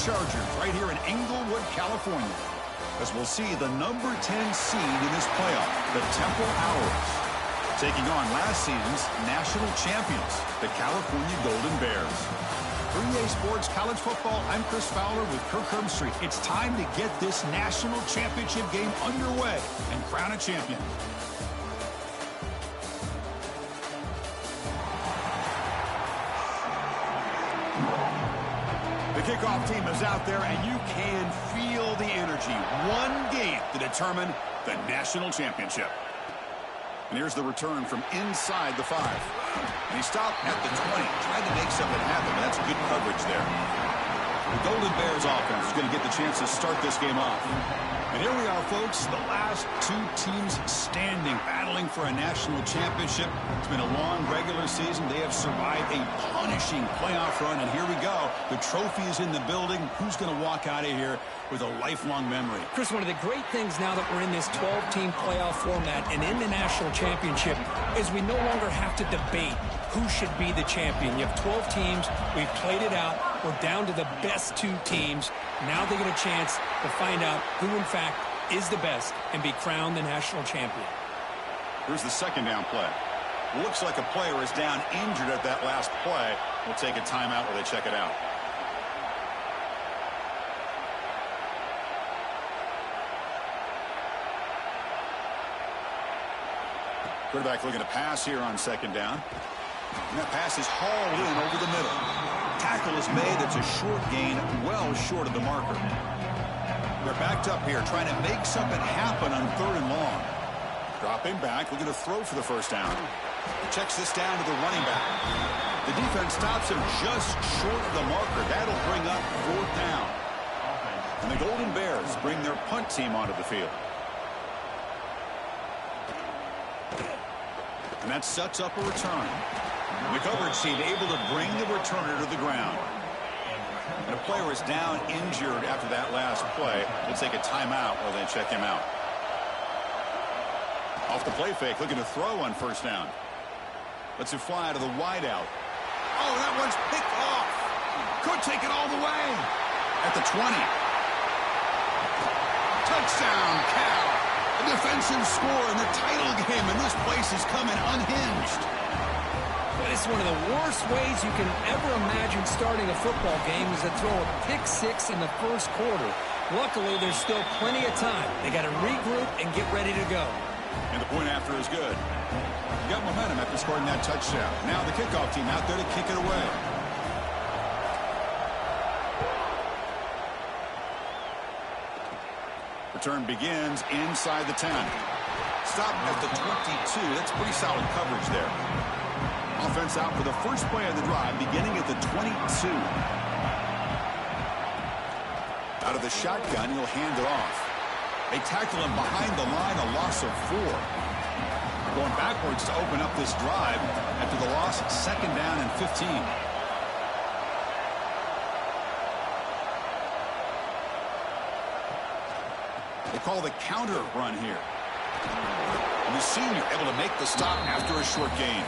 Chargers right here in Inglewood, California, as we'll see the number 10 seed in this playoff, the Temple Owls, taking on last season's national champions, the California Golden Bears. For EA Sports College Football, I'm Chris Fowler with Kirk Herbstreit. It's time to get this national championship game underway and crown a champion. The kickoff team is out there, and you can feel the energy. One game to determine the national championship. And here's the return from inside the 5. And he stopped at the 20, tried to make something happen, but that's good coverage there. The Golden Bears offense is going to get the chance to start this game off. And here we are, folks, the last two teams standing, battling for a national championship. It's been a long regular season. They have survived a punishing playoff run, and here we go. The trophy is in the building. Who's going to walk out of here with a lifelong memory? Chris, one of the great things now that we're in this 12-team playoff format and in the national championship is we no longer have to debate who should be the champion. You have 12 teams. We've played it out. We're down to the best 2 teams. Now they get a chance to find out who, in fact, is the best and be crowned the national champion. Here's the second down play. Looks like a player is down injured at that last play. We'll take a timeout while they check it out. Quarterback looking to pass here on second down. And that pass is hauled in over the middle. Tackle is made. It's a short gain, well short of the marker. They're backed up here, trying to make something happen on 3rd and long. Dropping back, looking to throw for the first down. Checks this down to the running back. The defense stops him just short of the marker. That'll bring up 4th down. And the Golden Bears bring their punt team onto the field. And that sets up a return. The coverage team able to bring the returner to the ground. And a player is down injured after that last play. We'll take a timeout while they check him out. Off the play fake, looking to throw on first down. Lets it fly to the wideout. Oh, that one's picked off. Could take it all the way. At the 20. Touchdown, Cal. A defensive score in the title game, and this place is coming unhinged. It's one of the worst ways you can ever imagine starting a football game is to throw a pick-6 in the first quarter. Luckily, there's still plenty of time. They got to regroup and get ready to go. And the point after is good. You got momentum after scoring that touchdown. Now the kickoff team out there to kick it away. Return begins inside the 10. Stop at the 22. That's pretty solid coverage there. Offense out for the first play of the drive, beginning at the 22. Out of the shotgun, he'll hand it off. They tackle him behind the line, a loss of 4. Going backwards to open up this drive after the loss, 2nd down and 15. They call the counter run here. And the senior able to make the stop after a short gain.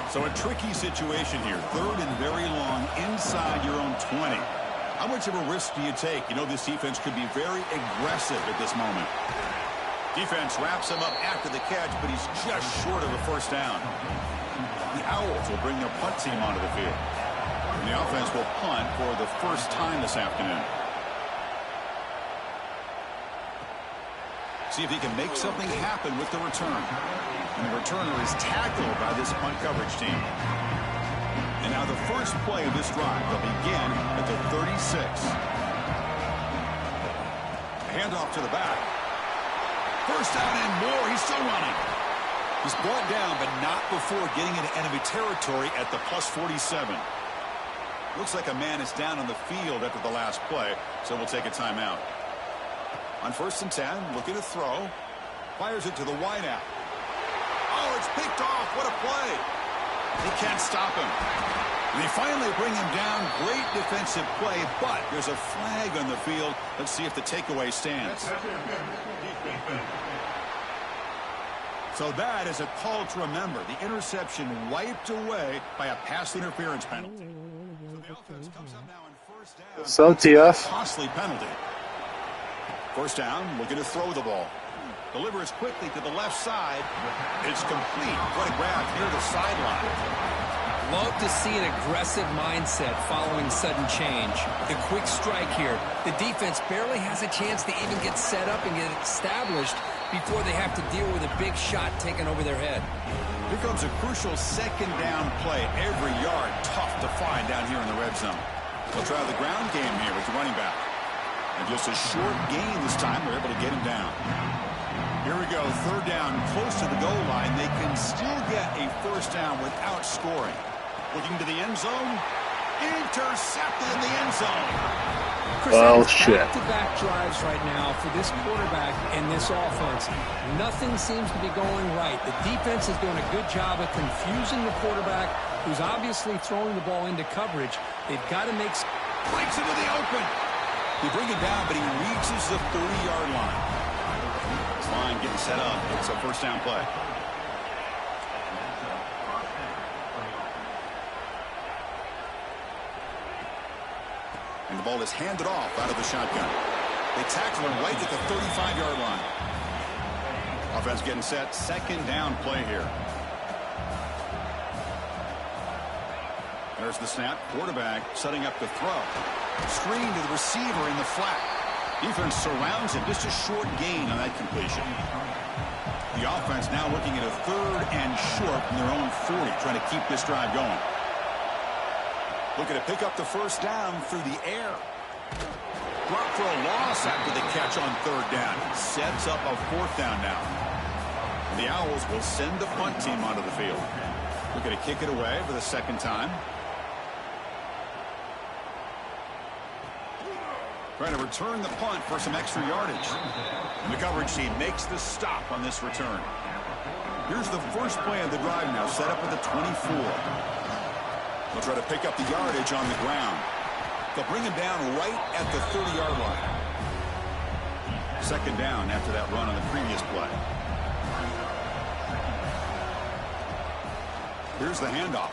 So a tricky situation here. 3rd and very long inside your own 20. How much of a risk do you take? You know this defense could be very aggressive at this moment. Defense wraps him up after the catch, but he's just short of a first down. The Owls will bring their punt team onto the field. And the offense will punt for the first time this afternoon. See if he can make something happen with the return. And the returner is tackled by this punt coverage team. And now the first play of this drive will begin at the 36. Handoff to the back. First down and more. He's still running. He's brought down, but not before getting into enemy territory at the plus 47. Looks like a man is down on the field after the last play, so we'll take a timeout. On 1st and 10, looking to throw. Fires it to the wideout. Oh, it's picked off. What a play. They can't stop him. And they finally bring him down. Great defensive play, but there's a flag on the field. Let's see if the takeaway stands. So that is a call to remember. The interception wiped away by a pass interference penalty. So the offense comes up now in 1st First down. So, TF. Costly penalty. First down, looking to throw the ball. Delivers quickly to the left side. It's complete. What a grab near the sideline. Love to see an aggressive mindset following sudden change. The quick strike here. The defense barely has a chance to even get set up and get established before they have to deal with a big shot taken over their head. Here comes a crucial second down play. Every yard tough to find down here in the red zone. They'll try the ground game here with the running back. And just a short gain this time. They're able to get him down. Here we go. Third down, close to the goal line. They can still get a first down without scoring. Looking to the end zone. Intercepted in the end zone. Well, shit. Back-to-back drives right now for this quarterback and this offense. Nothing seems to be going right. The defense is doing a good job of confusing the quarterback, who's obviously throwing the ball into coverage. They've got to make... Breaks into the open. They bring it down, but he reaches the 30-yard line. This line getting set up. It's a first down play. And the ball is handed off out of the shotgun. They tackle him right at the 35-yard line. Offense getting set. Second down play here. There's the snap. Quarterback setting up the throw. Screen to the receiver in the flat. Defense surrounds him. Just a short gain on that completion. The offense now looking at a third and short from their own 40, trying to keep this drive going. Looking to pick up the first down through the air. Drop for a loss after the catch on third down. Sets up a fourth down now. The Owls will send the punt team onto the field. Looking to kick it away for the second time. Trying to return the punt for some extra yardage. And the coverage team makes the stop on this return. Here's the first play of the drive now, set up at the 24. They'll try to pick up the yardage on the ground. They'll bring him down right at the 30-yard line. Second down after that run on the previous play. Here's the handoff.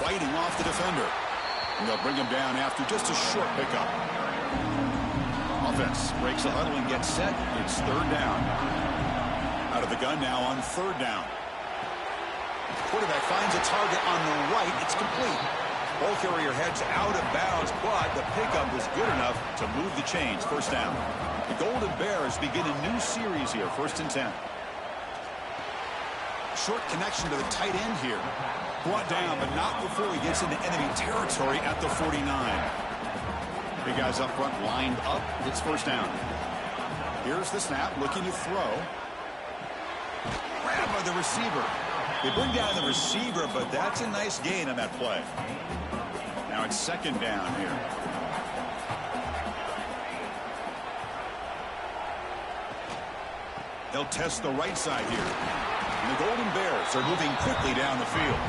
Fighting off the defender. And they'll bring him down after just a short pickup. Offense breaks the huddle and gets set. It's third down. Out of the gun now on third down. Quarterback finds a target on the right. It's complete. Ball carrier heads out of bounds, but the pickup was good enough to move the chains. First down. The Golden Bears begin a new series here. First and 10. Short connection to the tight end here. Brought down, but not before he gets into enemy territory at the 49. Big guys up front lined up. It's first down. Here's the snap, looking to throw. Grab by the receiver. They bring down the receiver, but that's a nice gain on that play. Now it's second down here. They'll test the right side here. And the Golden Bears are moving quickly down the field.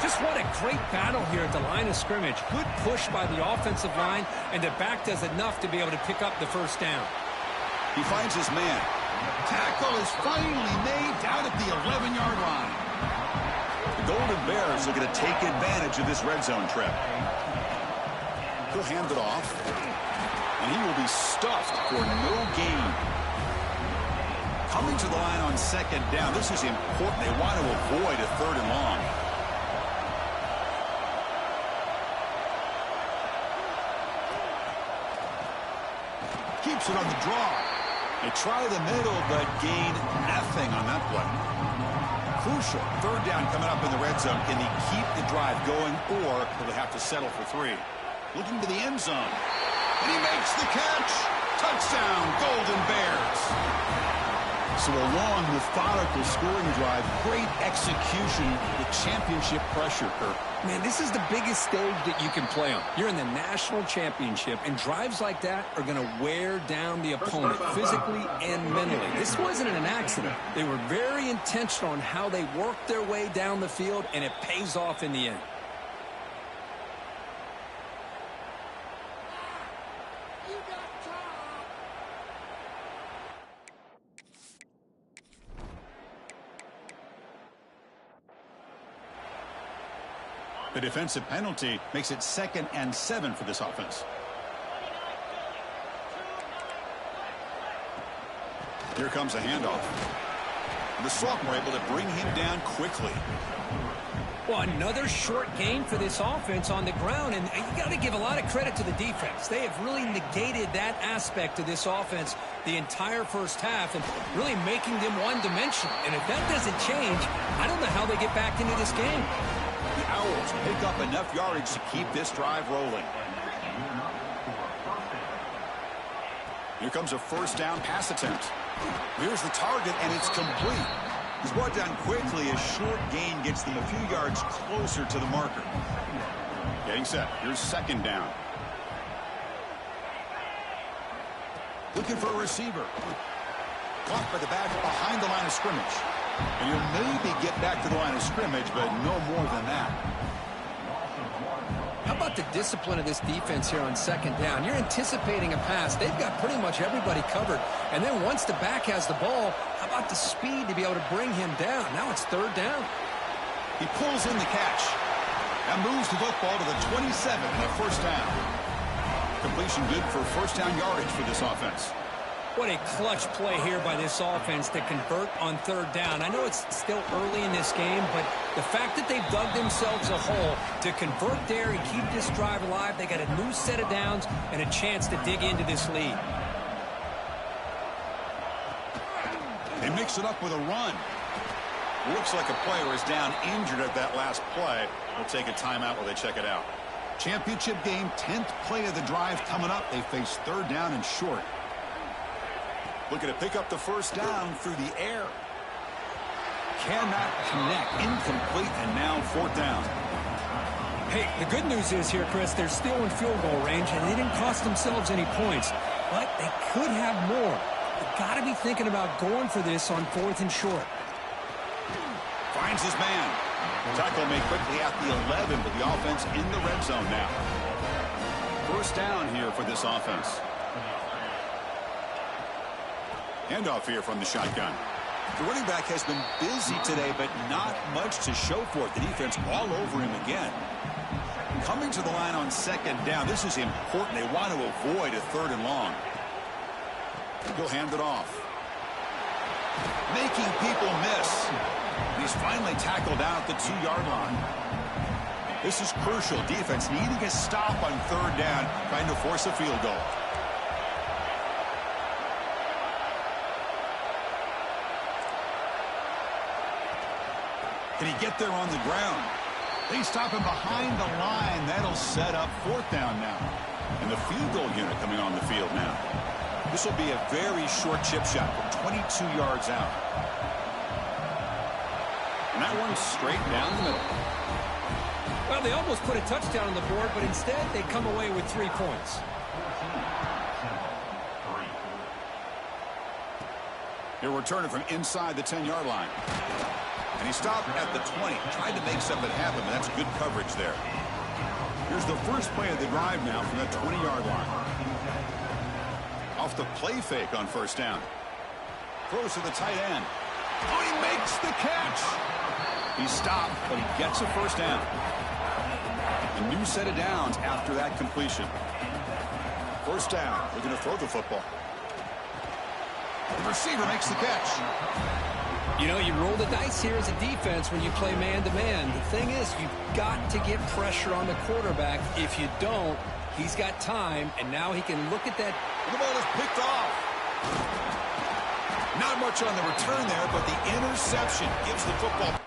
Just what a great battle here at the line of scrimmage. Good push by the offensive line, and the back does enough to be able to pick up the first down. He finds his man. Tackle is finally made down at the 11-yard line. The Golden Bears are going to take advantage of this red zone trip. He'll hand it off, and he will be stuffed for no gain. Coming to the line on second down. This is important. They want to avoid a third and long. Keeps it on the draw. They try the middle, but gain nothing on that play. Crucial. Third down coming up in the red zone. Can he keep the drive going, or will they have to settle for three? Looking to the end zone. And he makes the catch. Touchdown, Golden Bears. So a long, methodical scoring drive. Great execution with championship pressure, Kirk. Man, this is the biggest stage that you can play on. You're in the national championship, and drives like that are going to wear down the opponent physically and mentally. This wasn't an accident. They were very intentional on how they worked their way down the field, and it pays off in the end. The defensive penalty makes it 2nd and 7 for this offense. Here comes a handoff. The sophomore able to bring him down quickly. Well, another short gain for this offense on the ground, and you got to give a lot of credit to the defense. They have really negated that aspect of this offense the entire first half and really making them one-dimensional. And if that doesn't change, I don't know how they get back into this game. The Owls pick up enough yardage to keep this drive rolling. Here comes a first down pass attempt. Here's the target, and it's complete. He's brought down quickly. A short gain gets them a few yards closer to the marker. Getting set. Here's 2nd down. Looking for a receiver. Caught by the back behind the line of scrimmage. And he'll maybe get back to the line of scrimmage, but no more than that. How about the discipline of this defense here on 2nd down? You're anticipating a pass. They've got pretty much everybody covered. And then once the back has the ball, how about the speed to be able to bring him down? Now it's 3rd down. He pulls in the catch. And moves the football to the 27 and a first down. Completion good for first down yardage for this offense. What a clutch play here by this offense to convert on 3rd down. I know it's still early in this game, but the fact that they've dug themselves a hole to convert there and keep this drive alive, they got a new set of downs and a chance to dig into this lead. They mix it up with a run. Looks like a player is down injured at that last play. We'll take a timeout while they check it out. Championship game, 10th play of the drive coming up. They face 3rd down and short. Looking to pick up the first down through the air. Cannot connect. Incomplete, and now 4th down. Hey, the good news is here, Chris, they're still in field goal range, and they didn't cost themselves any points. But they could have more. They've got to be thinking about going for this on 4th and short. Finds his man. Tackle made quickly at the 11, but the offense in the red zone now. First down here for this offense. Handoff here from the shotgun. The running back has been busy today, but not much to show for it. The defense all over him again. Coming to the line on 2nd down. This is important. They want to avoid a 3rd and long. He'll hand it off. Making people miss. And he's finally tackled out at the 2-yard line. This is crucial. Defense needing a stop on 3rd down, trying to force a field goal. Can he get there on the ground? They stop him behind the line. That'll set up 4th down now. And the field goal unit coming on the field now. This will be a very short chip shot from 22 yards out. And that one's straight down the middle. Well, they almost put a touchdown on the board, but instead they come away with 3 points. He'll return it from inside the 10-yard line. And he stopped at the 20, tried to make something happen, but that's good coverage there. Here's the first play of the drive now from that 20-yard line. Off the play fake on first down. Throws to the tight end. Oh, he makes the catch. He stopped, but he gets a first down. A new set of downs after that completion. First down, looking to throw the football. The receiver makes the catch. You know, you roll the dice here as a defense when you play man-to-man. The thing is, you've got to get pressure on the quarterback. If you don't, he's got time, and now he can look at that. The ball is picked off. Not much on the return there, but the interception gives the football.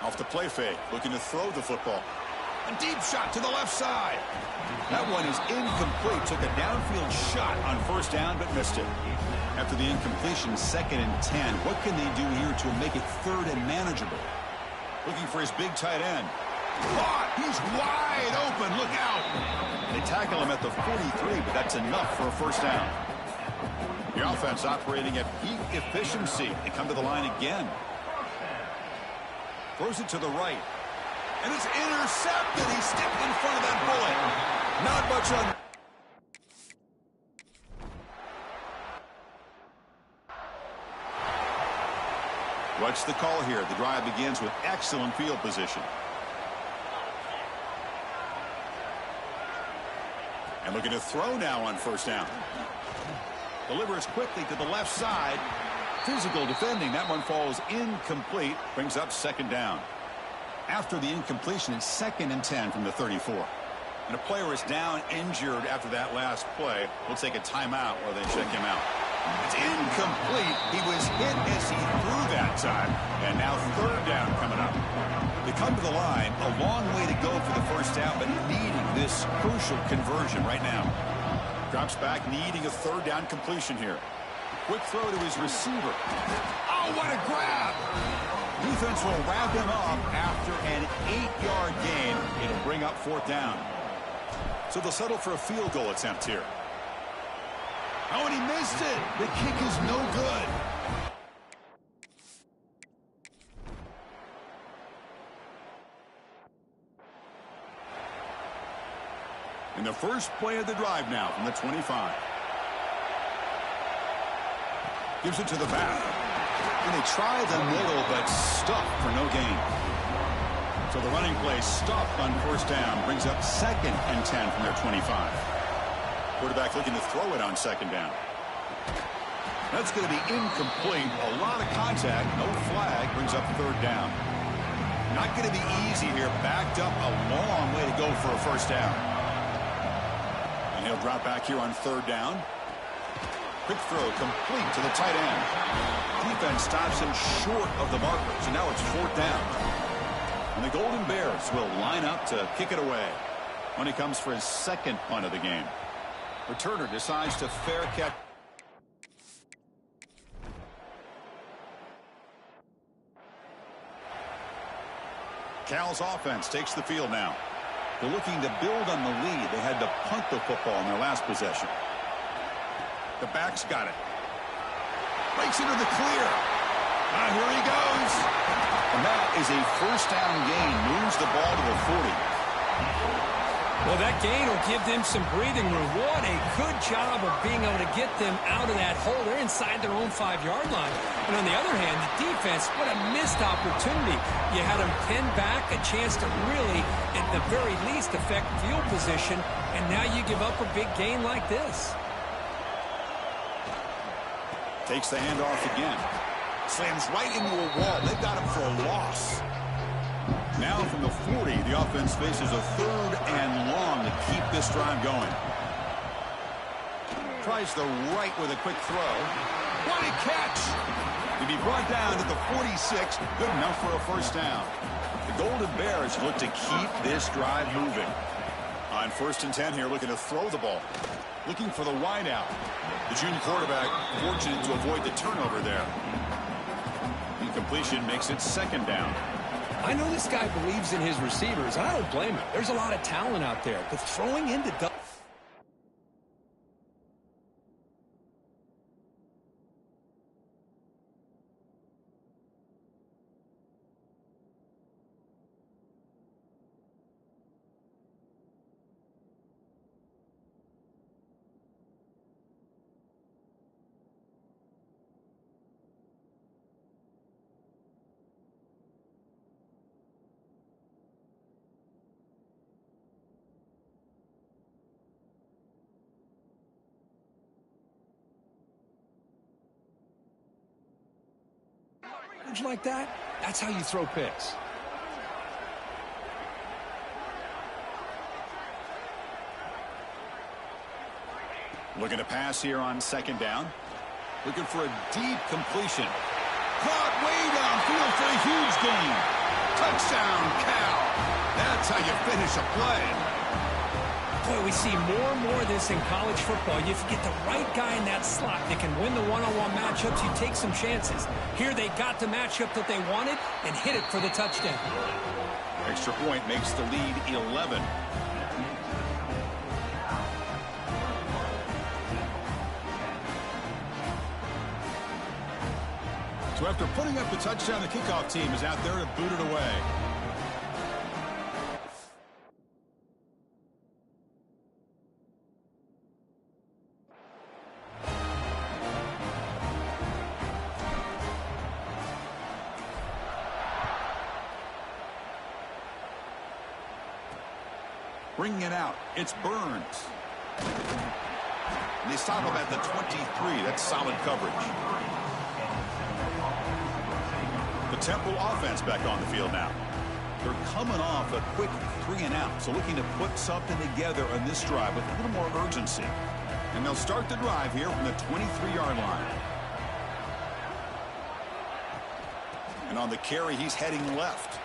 Off the play fake, looking to throw the football. A deep shot to the left side. That one is incomplete. Took a downfield shot on first down, but missed it. After the incompletion, 2nd and 10. What can they do here to make it 3rd and manageable? Looking for his big tight end. Caught! He's wide open. Look out! They tackle him at the 43, but that's enough for a first down. The offense operating at peak efficiency. They come to the line again. Throws it to the right. And it's intercepted. He stepped in front of that bullet. Not much on... What's the call here? The drive begins with excellent field position. And looking to throw now on first down. Delivers quickly to the left side. Physical defending. That one falls incomplete. Brings up second down. After the incompletion, it's 2nd and 10 from the 34. And a player is down injured after that last play. We'll take a timeout while they check him out. It's incomplete. He was hit as he threw that time. And now third down coming up. They come to the line. A long way to go for the first down, but needing this crucial conversion right now. Drops back, needing a third down completion here. Quick throw to his receiver. Oh, what a grab! Defense will wrap him up after an 8-yard gain. It'll bring up fourth down. So they'll settle for a field goal attempt here. Oh, and he missed it. The kick is no good. In the first play of the drive now from the 25. Gives it to the back. And they try the middle, but stuffed for no gain. So the running play stuffed on first down. Brings up 2nd and 10 from their 25. Quarterback looking to throw it on second down. That's going to be incomplete. A lot of contact. No flag. Brings up third down. Not going to be easy here. Backed up a long way to go for a first down. And he'll drop back here on third down. Quick throw complete to the tight end. Defense stops him short of the marker. So now it's fourth down. And the Golden Bears will line up to kick it away when he comes for his second punt of the game. Returner decides to fair catch. Cal's offense takes the field now. They're looking to build on the lead. They had to punt the football in their last possession. The back's got it. Breaks into the clear. Here he goes. And that is a first down gain. Moves the ball to the 40. Well, that gain will give them some breathing room. What a good job of being able to get them out of that hole. They're inside their own 5-yard line. And on the other hand, the defense, what a missed opportunity. You had them pinned back, a chance to really, at the very least, affect field position. And now you give up a big gain like this. Takes the handoff again. Slams right into a wall. They've got him for a loss. Now from the 40, the offense faces a third and long to keep this drive going. Tries the right with a quick throw. What a catch! To be brought down to the 46, good enough for a first down. The Golden Bears look to keep this drive moving. On 1st and 10 here, looking to throw the ball. Looking for the wideout. The junior quarterback fortunate to avoid the turnover there. Incompletion makes it second down. I know this guy believes in his receivers. I don't blame him. There's a lot of talent out there, but throwing into double. Like that, that's how you throw picks. Looking to pass here on second down. Looking for a deep completion. Caught way downfield for a huge gain. Touchdown, Cal. That's how you finish a play. Boy, we see more and more of this in college football. If you get the right guy in that slot that can win the one-on-one matchups, you take some chances. Here they got the matchup that they wanted and hit it for the touchdown. Extra point makes the lead 11. So after putting up the touchdown, the kickoff team is out there to boot it away. Bringing it out, it's Burns. And they stop him at the 23. That's solid coverage. The Temple offense back on the field now. They're coming off a quick 3-and-out, so looking to put something together on this drive with a little more urgency. And they'll start the drive here from the 23-yard line. And on the carry, he's heading left.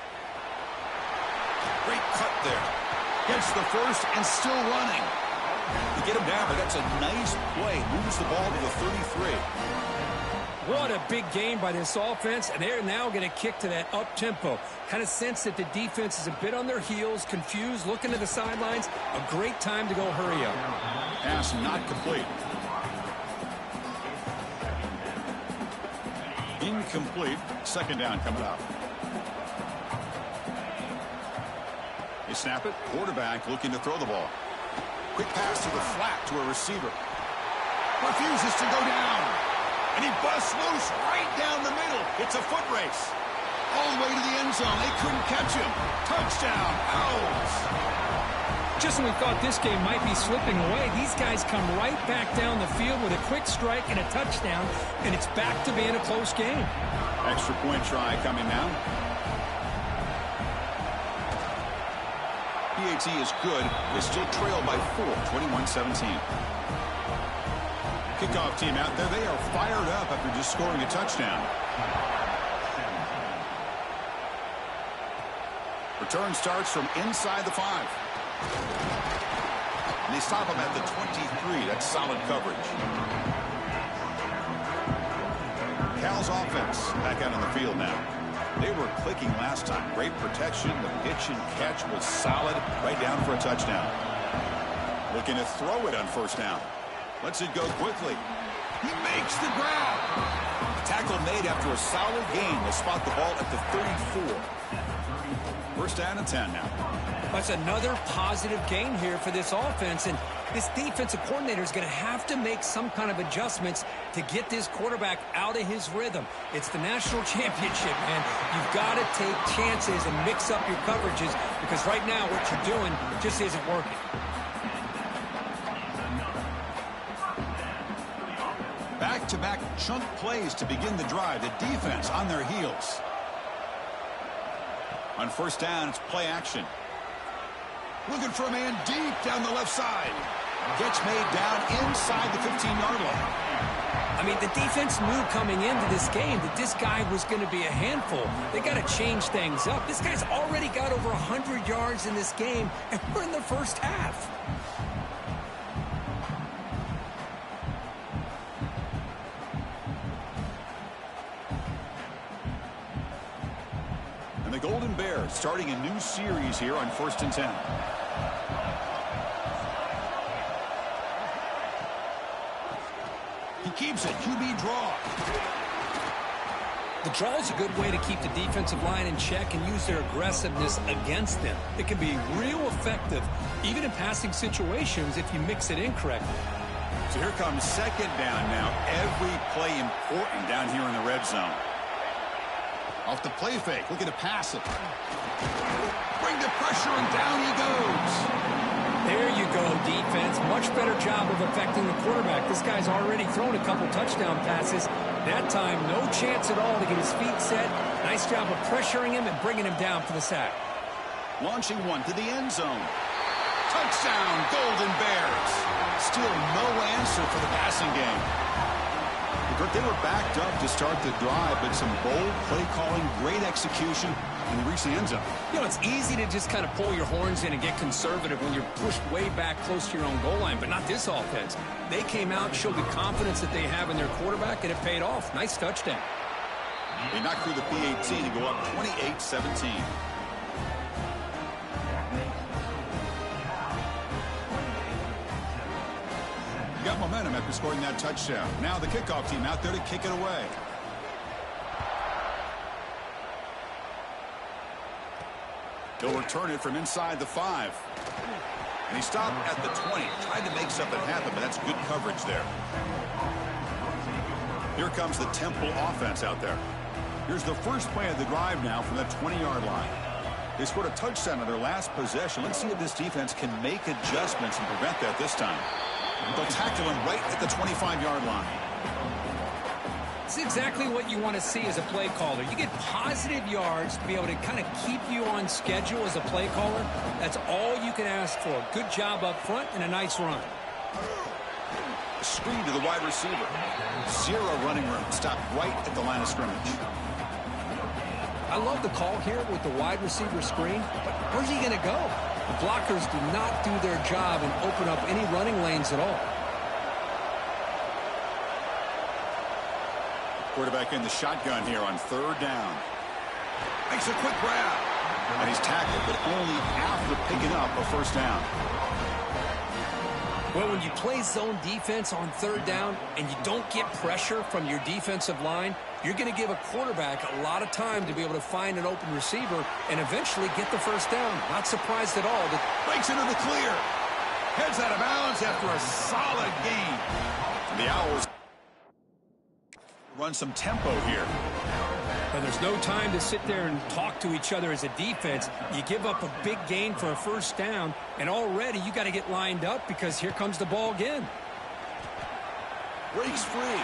Great cut there. Gets the first and still running. To get him down, but that's a nice play. Moves the ball to the 33. What a big game by this offense, and they're now going to kick to that up-tempo. Kind of sense that the defense is a bit on their heels, confused, looking to the sidelines. A great time to go hurry up. Pass not complete. Incomplete. Second down coming up. They snap it. Quarterback looking to throw the ball. Quick pass to the flat to a receiver. Refuses to go down. And he busts loose right down the middle. It's a foot race. All the way to the end zone. They couldn't catch him. Touchdown. Owls. Just when we thought this game might be slipping away, these guys come right back down the field with a quick strike and a touchdown, and it's back to being a close game. Extra point try coming now. PAT is good. They still trail by 4, 21-17. Kickoff team out there. They are fired up after just scoring a touchdown. Return starts from inside the 5. And they stop him at the 23. That's solid coverage. Cal's offense back out on the field now. They were clicking last time. Great protection. The pitch and catch was solid. Right down for a touchdown. Looking to throw it on first down. Lets it go quickly. He makes the grab. Tackle made after a solid gain. They spot the ball at the 34. First down and 10 now. That's another positive gain here for this offense, and this defensive coordinator is going to have to make some kind of adjustments to get this quarterback out of his rhythm. It's the national championship, man. You've got to take chances and mix up your coverages, because right now what you're doing just isn't working. Back-to-back chunk plays to begin the drive. The defense on their heels. On first down, it's play action. Looking for a man deep down the left side. Gets made down inside the 15-yard line. I mean, the defense knew coming into this game that this guy was going to be a handful. They got to change things up. This guy's already got over 100 yards in this game, and we're in the first half. And the Golden Bears starting a new series here on 1st and 10. He keeps it. QB draw. The draw is a good way to keep the defensive line in check and use their aggressiveness against them. It can be real effective, even in passing situations, if you mix it in correctly. So here comes second down now. Every play important down here in the red zone. Off the play fake, looking to pass it. Bring the pressure, and down he goes. There you go, defense. Much better job of affecting the quarterback. This guy's already thrown a couple touchdown passes. That time, no chance at all to get his feet set. Nice job of pressuring him and bringing him down for the sack. Launching one to the end zone. Touchdown, Golden Bears. Still no answer for the passing game. They were backed up to start the drive, but some bold play calling, great execution, and they reached the end zone. You know, it's easy to just kind of pull your horns in and get conservative when you're pushed way back close to your own goal line, but not this offense. They came out, showed the confidence that they have in their quarterback, and it paid off. Nice touchdown. They knocked through the PAT to go up 28-17. Got momentum after scoring that touchdown. Now the kickoff team out there to kick it away. They'll return it from inside the 5. And he stopped at the 20. Tried to make something happen, but that's good coverage there. Here comes the Temple offense out there. Here's the first play of the drive now from that 20-yard line. They scored a touchdown on their last possession. Let's see if this defense can make adjustments and prevent that this time. They'll tackle him right at the 25-yard line. It's exactly what you want to see as a play caller. You get positive yards to be able to kind of keep you on schedule as a play caller. That's all you can ask for. Good job up front and a nice run. A screen to the wide receiver. Zero running room. Stopped right at the line of scrimmage. I love the call here with the wide receiver screen, but where's he going to go? The blockers do not do their job and open up any running lanes at all. Quarterback in the shotgun here on third down. Makes a quick grab. And he's tackled, but only after picking up a first down. Well, when you play zone defense on third down and you don't get pressure from your defensive line, you're going to give a quarterback a lot of time to be able to find an open receiver and eventually get the first down. Not surprised at all. Breaks into the clear. Heads out of bounds after a solid gain. The Owls run some tempo here. And there's no time to sit there and talk to each other as a defense. You give up a big gain for a first down, and already you got to get lined up because here comes the ball again. Breaks free.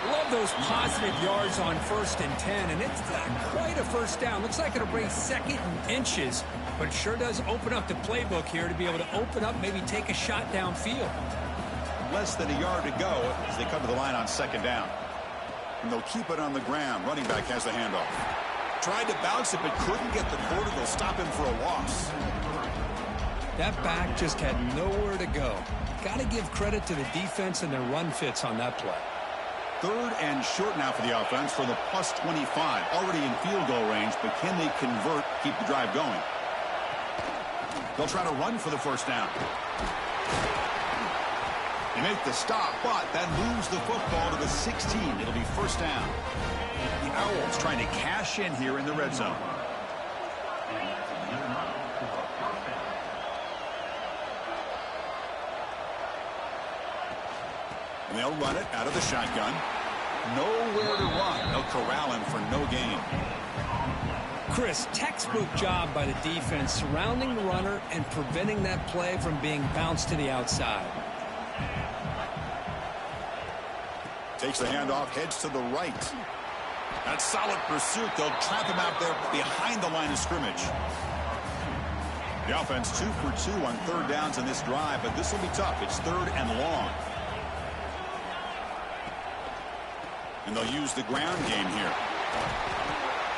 Love those positive yards on 1st and 10, and it's not quite a first down. Looks like it'll bring 2nd and inches, but it sure does open up the playbook here to be able to open up, maybe take a shot downfield. Less than a yard to go as they come to the line on 2nd down. And they'll keep it on the ground. Running back has the handoff. Tried to bounce it, but couldn't get the quarter. They'll stop him for a loss. That back just had nowhere to go. Got to give credit to the defense and their run fits on that play. 3rd and short now for the offense from the plus 25. Already in field goal range, but can they convert, keep the drive going? They'll try to run for the first down. They make the stop, but that moves the football to the 16. It'll be first down. The Owls trying to cash in here in the red zone. And they'll run it out of the shotgun. Nowhere to run. They'll corral him for no gain. Chris, textbook job by the defense surrounding the runner and preventing that play from being bounced to the outside. Takes the handoff, heads to the right. That solid pursuit. They'll trap him out there behind the line of scrimmage. The offense 2 for 2 on 3rd downs in this drive, but this will be tough. It's 3rd and long. And they'll use the ground game here.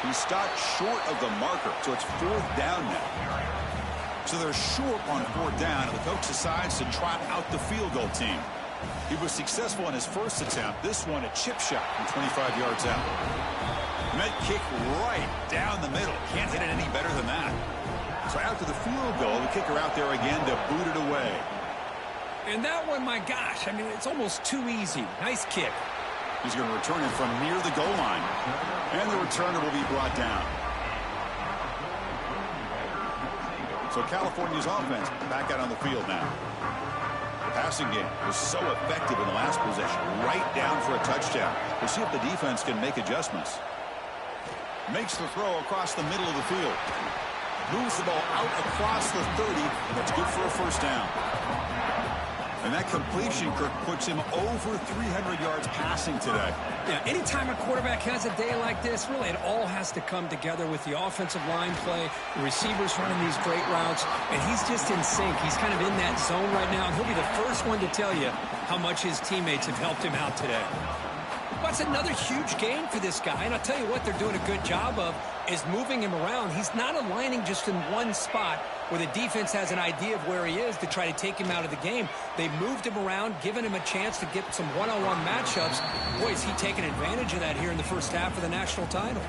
He stopped short of the marker, so it's 4th down now. So they're short on 4th down, and the coach decides to trot out the field goal team. He was successful in his first attempt. This one, a chip shot from 25 yards out. And that kick right down the middle. Can't hit it any better than that. So after the field goal, the kicker out there again to boot it away. And that one, my gosh, I mean, it's almost too easy. Nice kick. He's going to return it from near the goal line. And the returner will be brought down. So California's offense back out on the field now. The passing game was so effective in the last possession. Right down for a touchdown. We'll see if the defense can make adjustments. Makes the throw across the middle of the field. Moves the ball out across the 30. And that's good for a first down. And that completion, Kirk, puts him over 300 yards passing today. Yeah, anytime a quarterback has a day like this, really it all has to come together with the offensive line play, the receivers running these great routes, and he's just in sync. He's kind of in that zone right now, and he'll be the first one to tell you how much his teammates have helped him out today. Well, it's another huge game for this guy, and I'll tell you what they're doing a good job of is moving him around. He's not aligning just in one spot where the defense has an idea of where he is to try to take him out of the game. They moved him around, given him a chance to get some one-on-one matchups. Boy, is he taking advantage of that here in the first half of the national title.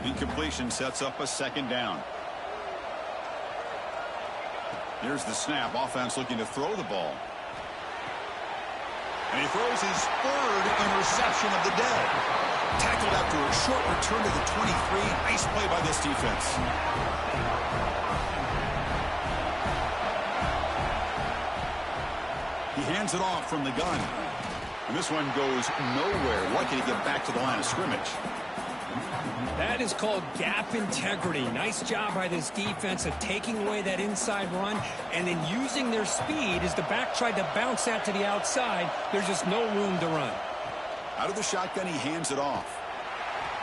Incompletion sets up a second down. Here's the snap. Offense looking to throw the ball. And he throws his third interception of the day. Tackled after a short return to the 23. Nice play by this defense. He hands it off from the gun. And this one goes nowhere. Lucky to get back to the line of scrimmage. That is called gap integrity. Nice job by this defense of taking away that inside run and then using their speed as the back tried to bounce that to the outside. There's just no room to run. Out of the shotgun, he hands it off.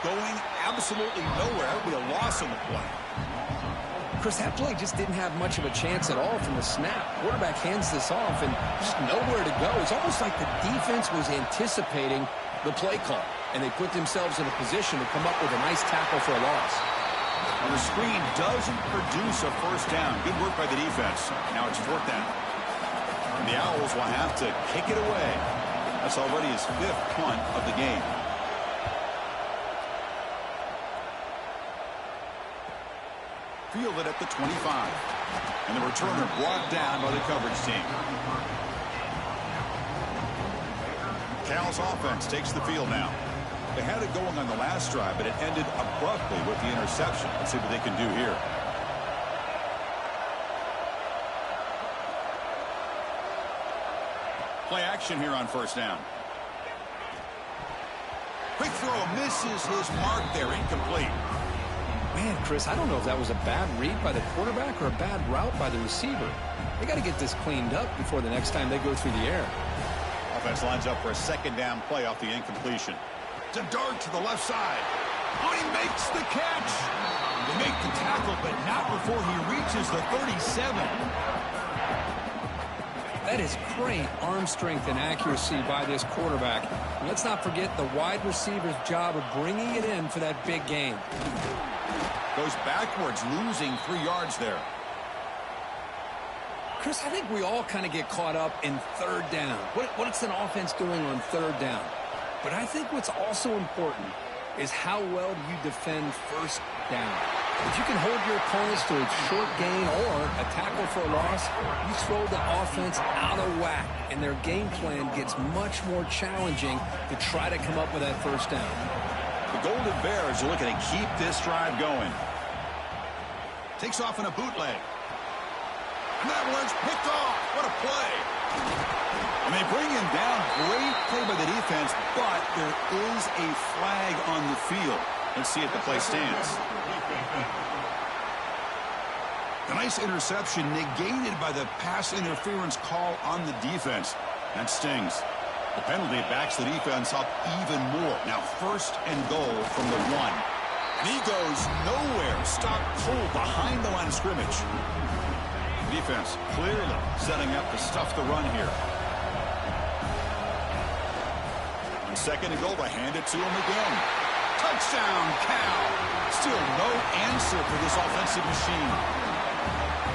Going absolutely nowhere. That would be a loss on the play. Chris, that play just didn't have much of a chance at all from the snap. Quarterback hands this off and just nowhere to go. It's almost like the defense was anticipating the play call, and they put themselves in a position to come up with a nice tackle for a loss. And the screen doesn't produce a first down. Good work by the defense. Now it's fourth down. And the Owls will have to kick it away. That's already his fifth punt of the game. Fielded at the 25. And the returner brought down by the coverage team. Cal's offense takes the field now. They had it going on the last drive, but it ended abruptly with the interception. Let's see what they can do here. Play action here on first down. Quick throw misses his mark there. Incomplete. Man, Chris, I don't know if that was a bad read by the quarterback or a bad route by the receiver. They got to get this cleaned up before the next time they go through the air. Offense lines up for a second down play off the incompletion. It's a dart to the left side. Oh, he makes the catch. They make the tackle, but not before he reaches the 37. That is great arm strength and accuracy by this quarterback. And let's not forget the wide receiver's job of bringing it in for that big gain. Goes backwards, losing 3 yards there. Chris, I think we all kind of get caught up in third down. What's an offense doing on third down? But I think what's also important is how well do you defend first down. If you can hold your opponents to a short gain or a tackle for a loss, you throw the offense out of whack, and their game plan gets much more challenging to try to come up with that first down. The Golden Bears are looking to keep this drive going. Takes off in a bootleg. And that one's picked off. What a play. And they bring him down. Great play by the defense, but there is a flag on the field. Let's see if the play stands. A nice interception negated by the pass interference call on the defense. That stings. The penalty backs the defense up even more. Now first and goal from the 1. And he goes nowhere. Stopped cold behind the line of scrimmage. Defense clearly setting up to stuff the run here. On second and goal, they hand it to him again. Touchdown, Cal. Still no answer for this offensive machine.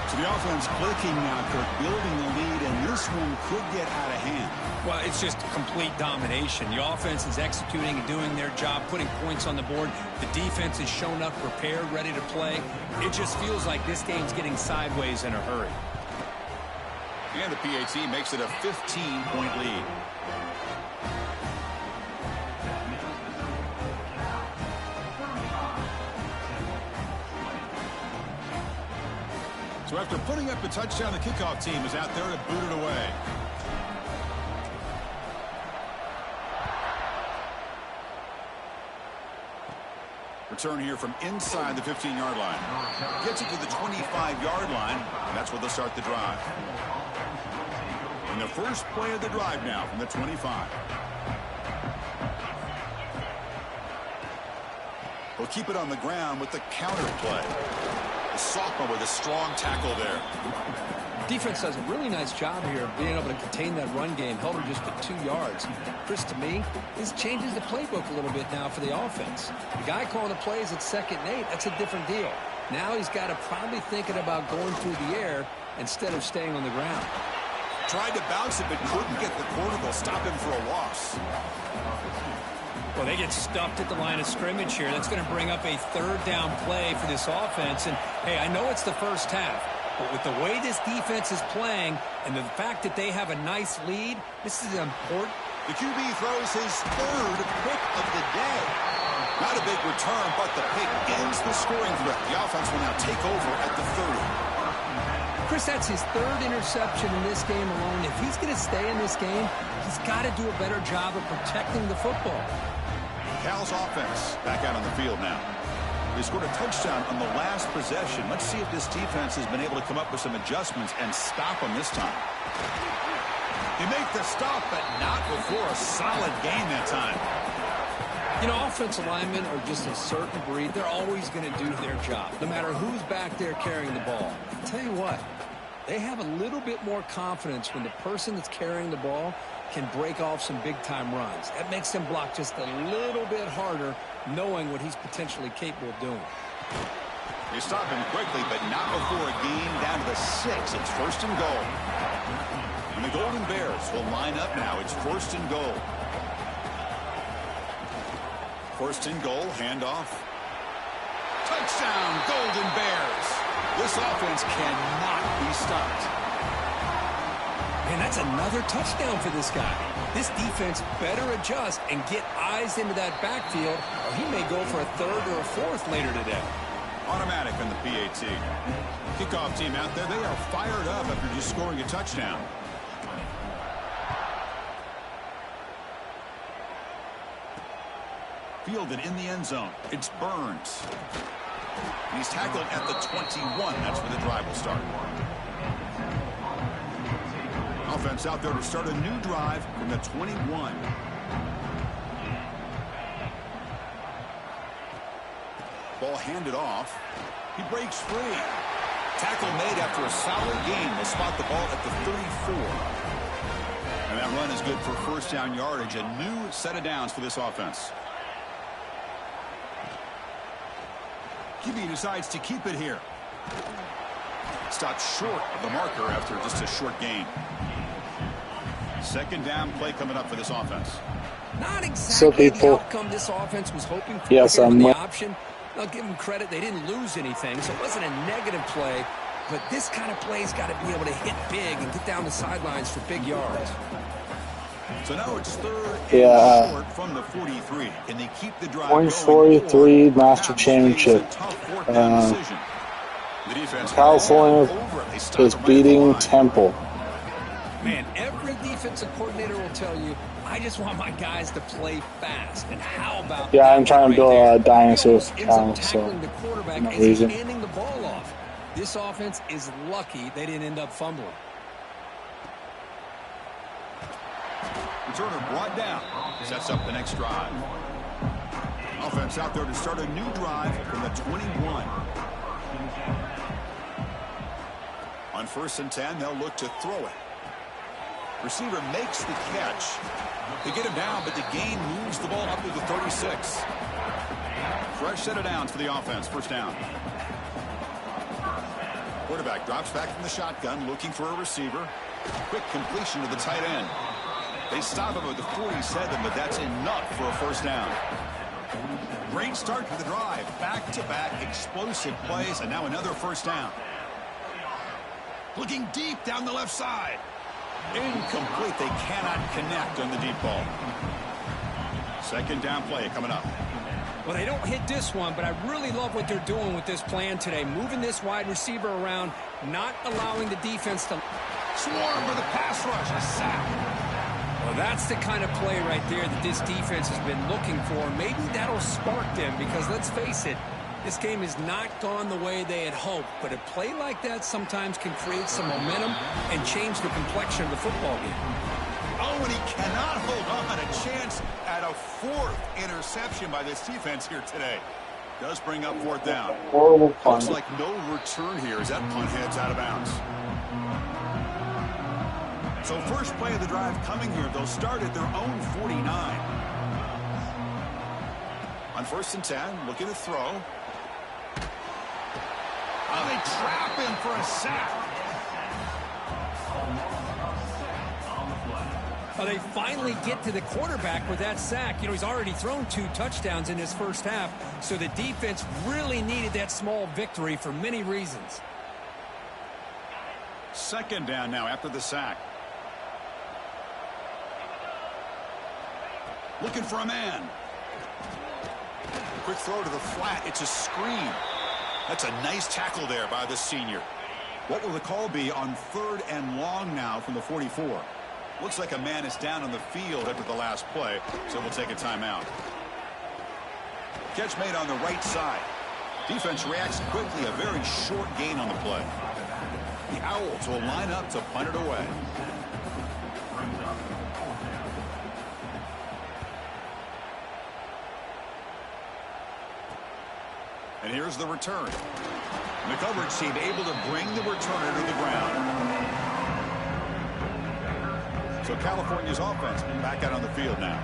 So the offense clicking now, Kirk, building the lead, and this one could get out of hand. Well, it's just complete domination. The offense is executing and doing their job, putting points on the board. The defense is shown up, prepared, ready to play. It just feels like this game's getting sideways in a hurry. And the PAT makes it a 15-point lead. So after putting up a touchdown, the kickoff team is out there to boot it away. Return here from inside the 15-yard line. Gets it to the 25-yard line, and that's where they'll start the drive. And the first play of the drive now from the 25. We'll keep it on the ground with the counter play. The sophomore with a strong tackle there. Defense does a really nice job here of being able to contain that run game. Held him just to 2 yards. Chris, to me, this changes the playbook a little bit now for the offense. The guy calling the plays at 2nd and 8, that's a different deal. Now he's got to probably thinking about going through the air instead of staying on the ground. Tried to bounce it, but couldn't get the quarter. They'll stop him for a loss. Well, they get stuffed at the line of scrimmage here. That's going to bring up a third down play for this offense. And, hey, I know it's the first half, but with the way this defense is playing and the fact that they have a nice lead, this is important. The QB throws his third pick of the day. Not a big return, but the pick ends the scoring threat. The offense will now take over at the 30. Chris, Chris, that's his 3rd interception in this game alone. If he's going to stay in this game, he's got to do a better job of protecting the football. Cal's offense back out on the field now. They scored a touchdown on the last possession. Let's see if this defense has been able to come up with some adjustments and stop them this time. They make the stop, but not before a solid gain that time. You know, offensive linemen are just a certain breed. They're always going to do their job, no matter who's back there carrying the ball. I'll tell you what, they have a little bit more confidence when the person that's carrying the ball can break off some big-time runs. That makes them block just a little bit harder, knowing what he's potentially capable of doing. They stop him quickly, but not before a gain down to the 6. It's 1st and goal. And the Golden Bears will line up now. It's 1st and goal. 1st and goal, handoff. Touchdown, Golden Bears. This offense cannot be stopped. And that's another touchdown for this guy. This defense better adjust and get eyes into that backfield, or he may go for a 3rd or a 4th later today. Automatic on the PAT. Kickoff team out there, they are fired up after just scoring a touchdown. Fielded in the end zone. It's Burns. He's tackled at the 21. That's where the drive will start. Offense out there to start a new drive from the 21. Ball handed off. He breaks free. Tackle made after a solid gain. Will spot the ball at the 34. And that run is good for 1st down yardage. A new set of downs for this offense. QB decides to keep it here. Stopped short of the marker after just a short gain. 2nd down play coming up for this offense. Not exactly the outcome this offense was hoping for. Yes, I'm the option. I'll give them credit. They didn't lose anything, so it wasn't a negative play. But this kind of play's got to be able to hit big and get down the sidelines for big yards. So now it's 3rd and short from the 43. Can they keep the drive going? 43 Master Championship. California is beating Temple. Man, every defensive coordinator will tell you, I just want my guys to play fast. And how about yeah, I'm trying to build a dynasty with Cal, so the quarterback no as reason. he's handing the ball off. This offense is lucky they didn't end up fumbling. Returner brought down. Sets up the next drive. Offense out there to start a new drive from the 21. On 1st and 10, they'll look to throw it. Receiver makes the catch. They get him down, but the gain moves the ball up to the 36. Fresh set of downs for the offense. 1st down. Quarterback drops back from the shotgun, looking for a receiver. Quick completion to the tight end. They stop him at the 47, but that's enough for a 1st down. Great start to the drive. Back-to-back explosive plays, and now another 1st down. Looking deep down the left side. Incomplete. They cannot connect on the deep ball. 2nd down play coming up. Well, they don't hit this one, but I really love what they're doing with this plan today. Moving this wide receiver around, not allowing the defense to swarm for the pass rush. A sack. Well, that's the kind of play right there that this defense has been looking for. Maybe that'll spark them because, let's face it, this game has not gone the way they had hoped. But a play like that sometimes can create some momentum and change the complexion of the football game. Oh, and he cannot hold on. A chance at a 4th interception by this defense here today. Does bring up 4th down. Horrible punt. Looks like no return here as that punt heads out of bounds. So first play of the drive coming here. They'll start at their own 49. On 1st and 10, looking to throw. Oh, they trap him for a sack. Well, they finally get to the quarterback with that sack. You know, he's already thrown 2 touchdowns in his 1st half, so the defense really needed that small victory for many reasons. 2nd down now after the sack. Looking for a man. Quick throw to the flat. It's a screen. That's a nice tackle there by the senior. What will the call be on 3rd and long now from the 44? Looks like a man is down on the field after the last play, so we'll take a timeout. Catch made on the right side. Defense reacts quickly, a very short gain on the play. The Owls will line up to punt it away. And here's the return. And the coverage team able to bring the returner to the ground. So California's offense back out on the field now.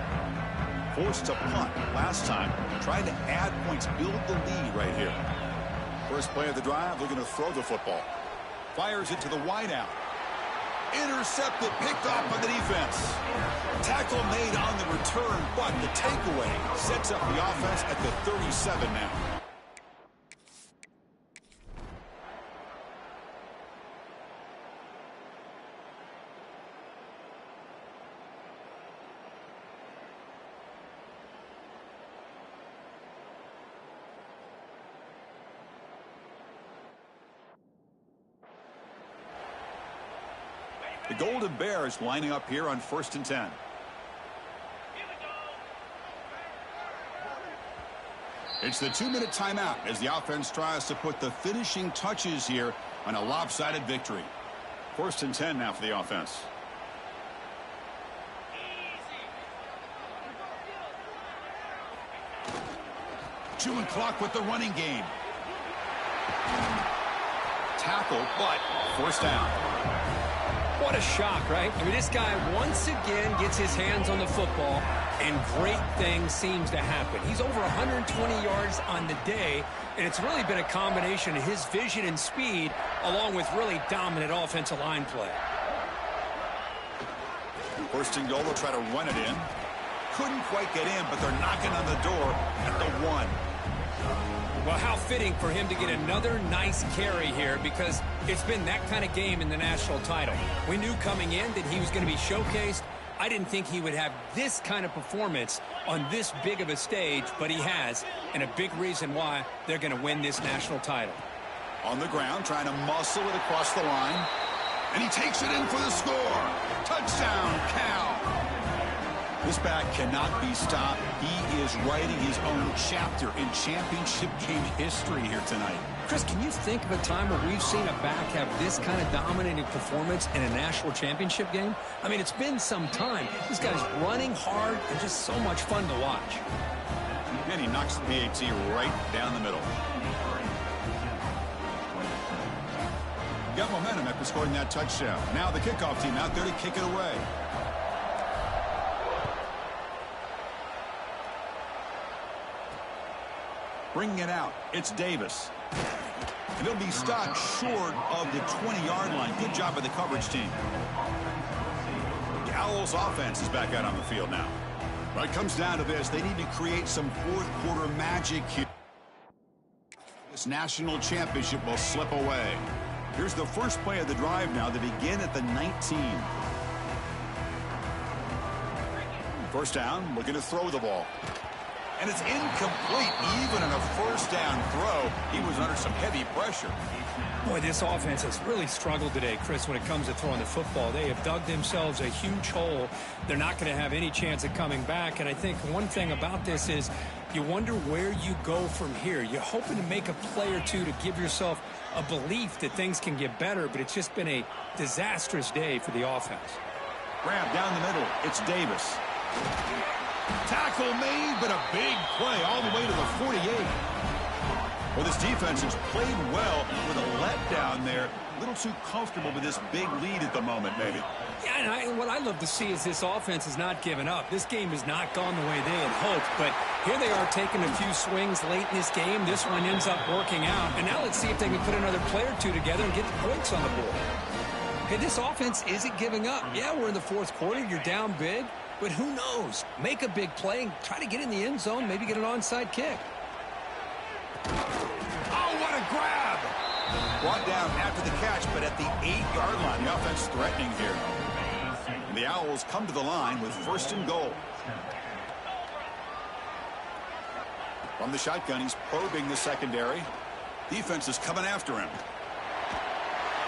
Forced to punt last time. Trying to add points, build the lead right here. First play of the drive, looking to throw the football. Fires it to the wideout. Intercepted, picked off by the defense. Tackle made on the return, but the takeaway sets up the offense at the 37 now. The Golden Bears lining up here on 1st and 10. It's the 2-minute timeout as the offense tries to put the finishing touches here on a lopsided victory. 1st and 10 now for the offense. Chewing clock with the running game. Tackle, but first down. What a shock, right? I mean, this guy once again gets his hands on the football, and great things seems to happen. He's over 120 yards on the day, and it's really been a combination of his vision and speed, along with really dominant offensive line play. 1st and goal, they'll try to run it in. Couldn't quite get in, but they're knocking on the door at the 1. Well, how fitting for him to get another nice carry here, because it's been that kind of game in the national title. We knew coming in that he was going to be showcased. I didn't think he would have this kind of performance on this big of a stage, but he has, and a big reason why they're going to win this national title. On the ground, trying to muscle it across the line, and he takes it in for the score. Touchdown, Cal. This back cannot be stopped. He is writing his own chapter in championship game history here tonight. Chris, can you think of a time where we've seen a back have this kind of dominating performance in a national championship game? I mean, it's been some time. This guy's running hard and just so much fun to watch. And he knocks the PAT right down the middle. Got momentum after scoring that touchdown. Now the kickoff team out there to kick it away. Bringing it out, it's Davis. And he'll be stopped short of the 20-yard line. Good job by the coverage team. The Owls offense is back out on the field now. Well, it comes down to this. They need to create some fourth-quarter magic here. This national championship will slip away. Here's the first play of the drive now. They begin at the 19. First down, looking to throw the ball. And it's incomplete, even in a first down throw. He was under some heavy pressure. Boy, this offense has really struggled today, Chris, when it comes to throwing the football. They have dug themselves a huge hole. They're not going to have any chance of coming back. And I think one thing about this is you wonder where you go from here. You're hoping to make a play or two to give yourself a belief that things can get better, but it's just been a disastrous day for the offense. Grab down the middle. It's Davis. Tackle made, but a big play all the way to the 48. Well, this defense has played well with a letdown there. A little too comfortable with this big lead at the moment, maybe. Yeah, and what I love to see is this offense has not given up. This game has not gone the way they had hoped, but here they are taking a few swings late in this game. This one ends up working out, and now let's see if they can put another play or two together and get the points on the board. Okay, this offense isn't giving up. Yeah, we're in the fourth quarter. You're down big. But who knows? Make a big play and try to get in the end zone, maybe get an onside kick. Oh, what a grab! Brought down after the catch, but at the 8-yard line, the offense threatening here. And the Owls come to the line with 1st and goal. From the shotgun, he's probing the secondary. Defense is coming after him.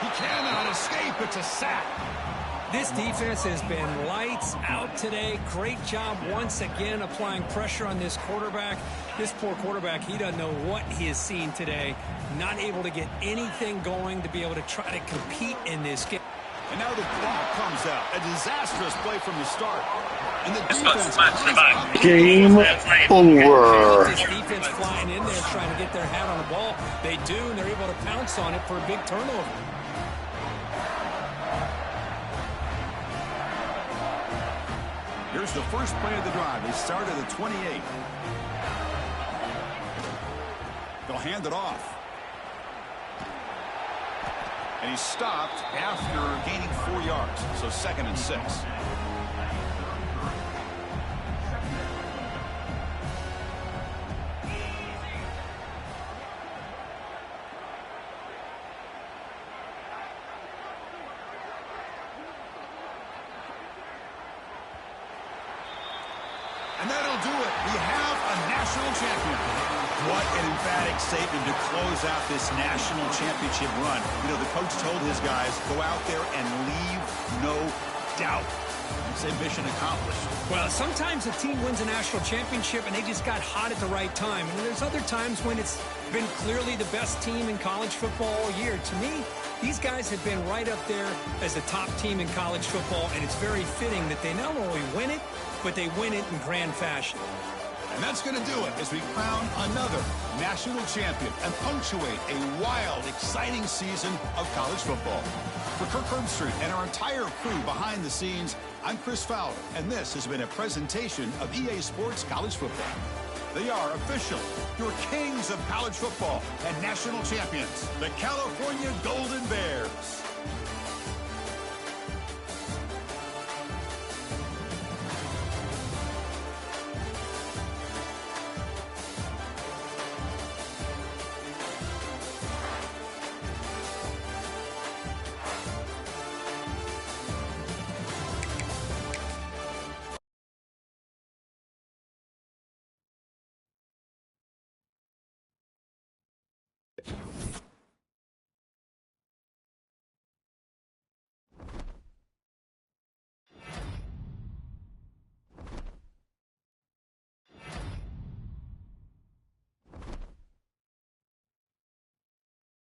He cannot escape. It's a sack. This defense has been lights out today. Great job once again applying pressure on this quarterback. This poor quarterback, he doesn't know what he has seen today. Not able to get anything going to be able to try to compete in this game. And now the clock comes out. A disastrous play from the start. And the defense Game over. This defense flying in there trying to get their hat on the ball. They do, and they're able to pounce on it for a big turnover. Here's the first play of the drive. They start at the 28. They'll hand it off. And he's stopped after gaining 4 yards. So 2nd and 6. And that'll do it. We have a national champion. What an emphatic statement to close out this national championship run. You know, the coach told his guys, go out there and leave no doubt. Say mission accomplished. Well, sometimes a team wins a national championship and they just got hot at the right time. And there's other times when it's been clearly the best team in college football all year. To me, these guys have been right up there as the top team in college football, and it's very fitting that they not only win it, but they win it in grand fashion. And that's going to do it as we crown another national champion and punctuate a wild, exciting season of college football. For Kirk Herbstreit and our entire crew behind the scenes, I'm Chris Fowler, and this has been a presentation of EA Sports College Football. They are official, your kings of college football and national champions, the California Golden Bears.